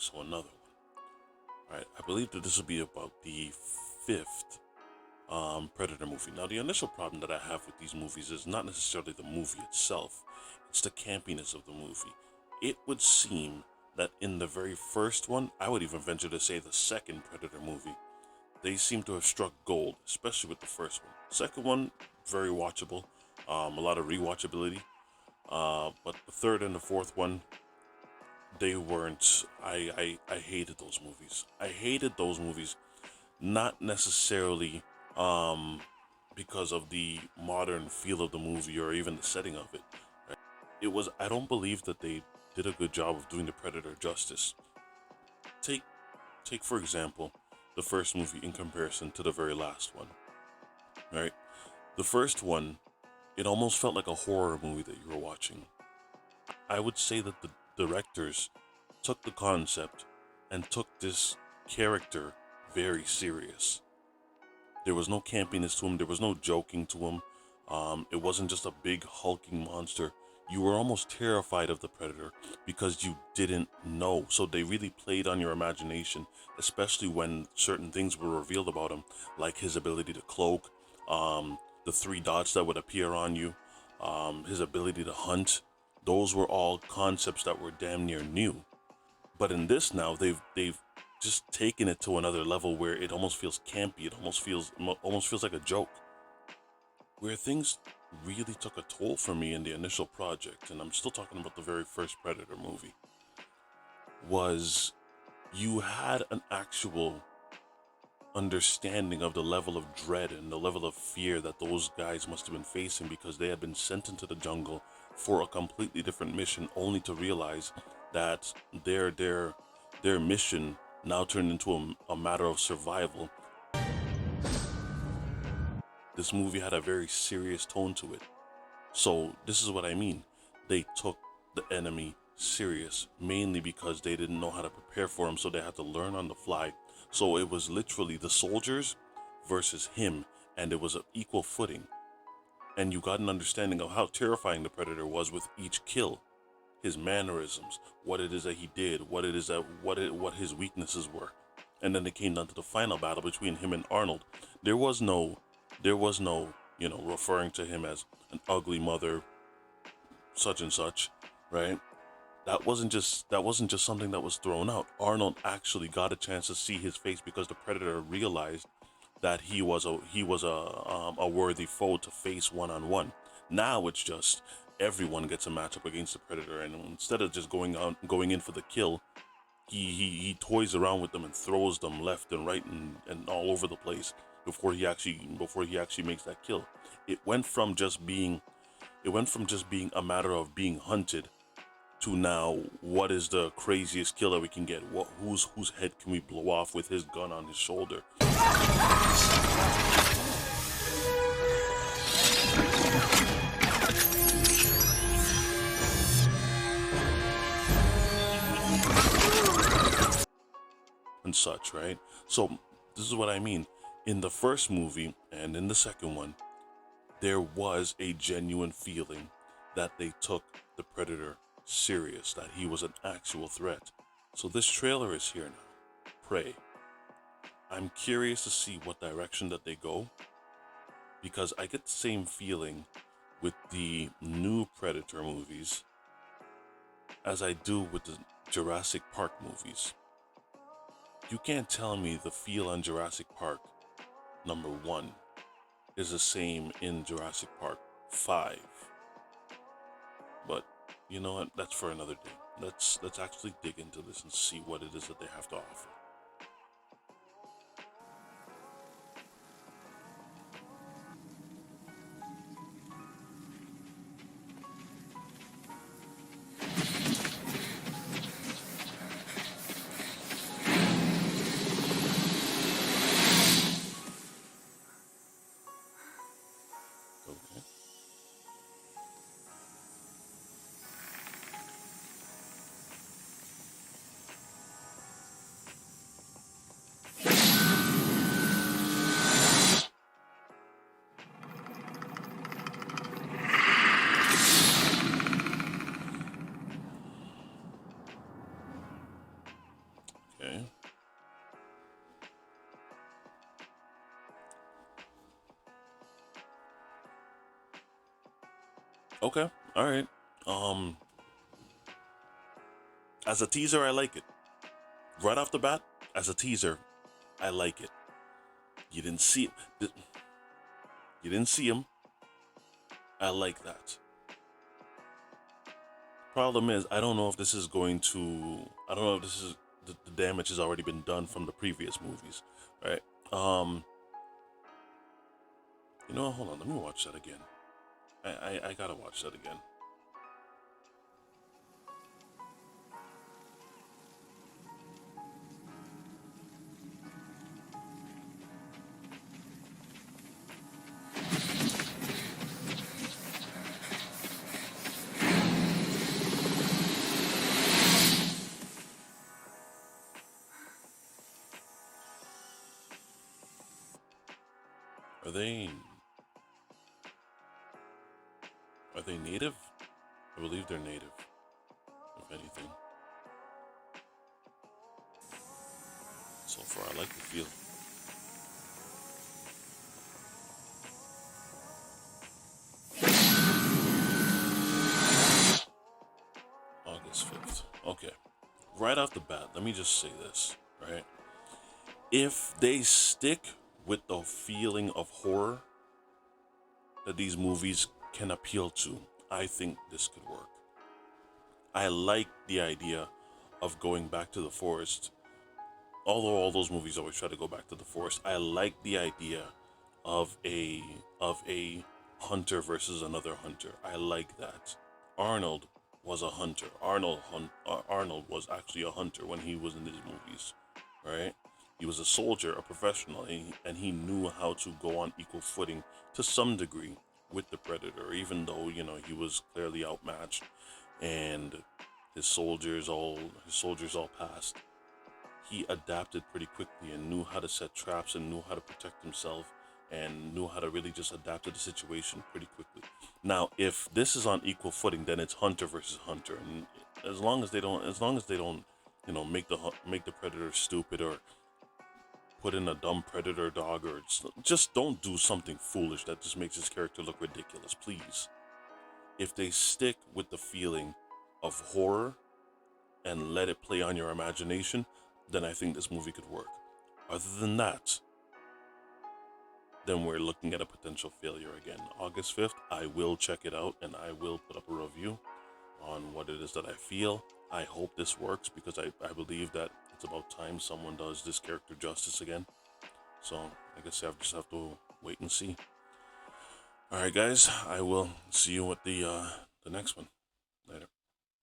So another one. All right, I believe that this will be about the fifth Predator movie. Now, the initial problem that I have with these movies is not necessarily the movie itself, it's the campiness of the movie. It would seem that in the very first one, I would even venture to say the second Predator movie, they seem to have struck gold, especially with the first one. Second one, very watchable, a lot of rewatchability. But the third and the fourth one, they weren't. I hated those movies. I hated those movies, not necessarily um, because of the modern feel of the movie or even the setting of it. It was. I don't believe that they did a good job of doing the Predator justice. Take take for example the first movie in comparison to the very last one. Right, the first one, it almost felt like a horror movie that you were watching. I would say that the directors took the concept and took this character very serious. There was no campiness to him. There was no joking to him. It wasn't just a big hulking monster. You were almost terrified of the predator because you didn't know. So they really played on your imagination, especially when certain things were revealed about him, like his ability to cloak, the three dots that would appear on you, his ability to hunt. Those were all concepts that were damn near new. But in this now, they've just taken it to another level where it almost feels campy. It almost feels like a joke. Where things really took a toll for me in the initial project, and I'm still talking about the very first Predator movie, was you had an actual understanding of the level of dread and the level of fear that those guys must have been facing because they had been sent into the jungle for a completely different mission, only to realize that their mission now turned into a matter of survival. This movie had a very serious tone to it. So this is what I mean. They took the enemy serious, mainly because they didn't know how to prepare for him, so they had to learn on the fly. So it was literally the soldiers versus him, and it was an equal footing. And you got an understanding of how terrifying the predator was with each kill, his mannerisms, what it is that he did, what it is that what his weaknesses were. And then it came down to the final battle between him and Arnold. There was no referring to him as an ugly mother, such and such, right? That wasn't just something that was thrown out. Arnold actually got a chance to see his face because the predator realized that he was a worthy foe to face one on one. Now it's just everyone gets a matchup against the predator, and instead of just going in for the kill, he toys around with them and throws them left and right and all over the place before he actually makes that kill. It went from just being a matter of being hunted to now what is the craziest kill that we can get? Whose head can we blow off with his gun on his shoulder? And such, right? So this is what I mean. In the first movie and in the second one, there was a genuine feeling that they took the predator serious, that he was an actual threat. So this trailer is here now. Prey. I'm curious to see what direction that they go because I get the same feeling with the new Predator movies as I do with the Jurassic Park movies. You can't tell me the feel on Jurassic Park number 1 is the same in Jurassic Park 5. But you know what? That's for another day. Let's actually dig into this and see what it is that they have to offer. Okay. Okay. Okay. All right. Um, as a teaser, I like it. Right off the bat, as a teaser, I like it. You didn't see it. You didn't see him. I like that. Problem is, I don't know if this is going to. I don't know if this is the damage has already been done from the previous movies, right? Um, you know, hold on. Let me watch that again. I gotta watch that again. Are they are they native? I believe they're native. If anything, so far I like the feel. August 5th. Okay. Right off the bat, let me just say this, right? If they stick with the feeling of horror that these movies can appeal to, I think this could work. I like the idea of going back to the forest. Although all those movies always try to go back to the forest, I like the idea of a hunter versus another hunter. I like that. Arnold was a hunter. Arnold was actually a hunter when he was in these movies, right? He was a soldier, a professional, and he knew how to go on equal footing to some degree with the predator, even though he was clearly outmatched, and his soldiers all passed. He adapted pretty quickly and knew how to set traps and knew how to protect himself and knew how to really just adapt to the situation pretty quickly. Now, if this is on equal footing, then it's hunter versus hunter, and as long as they don't, make the predator stupid or put in a dumb predator dog or just don't do something foolish that just makes his character look ridiculous, please. If they stick with the feeling of horror and let it play on your imagination, then I think this movie could work. Other than that, then we're looking at a potential failure again. August 5th, I will check it out and I will put up a review on what it is that I feel. I hope this works because I believe that it's about time someone does this character justice again. So I guess I just have to wait and see. All right, guys, I will see you at the next one.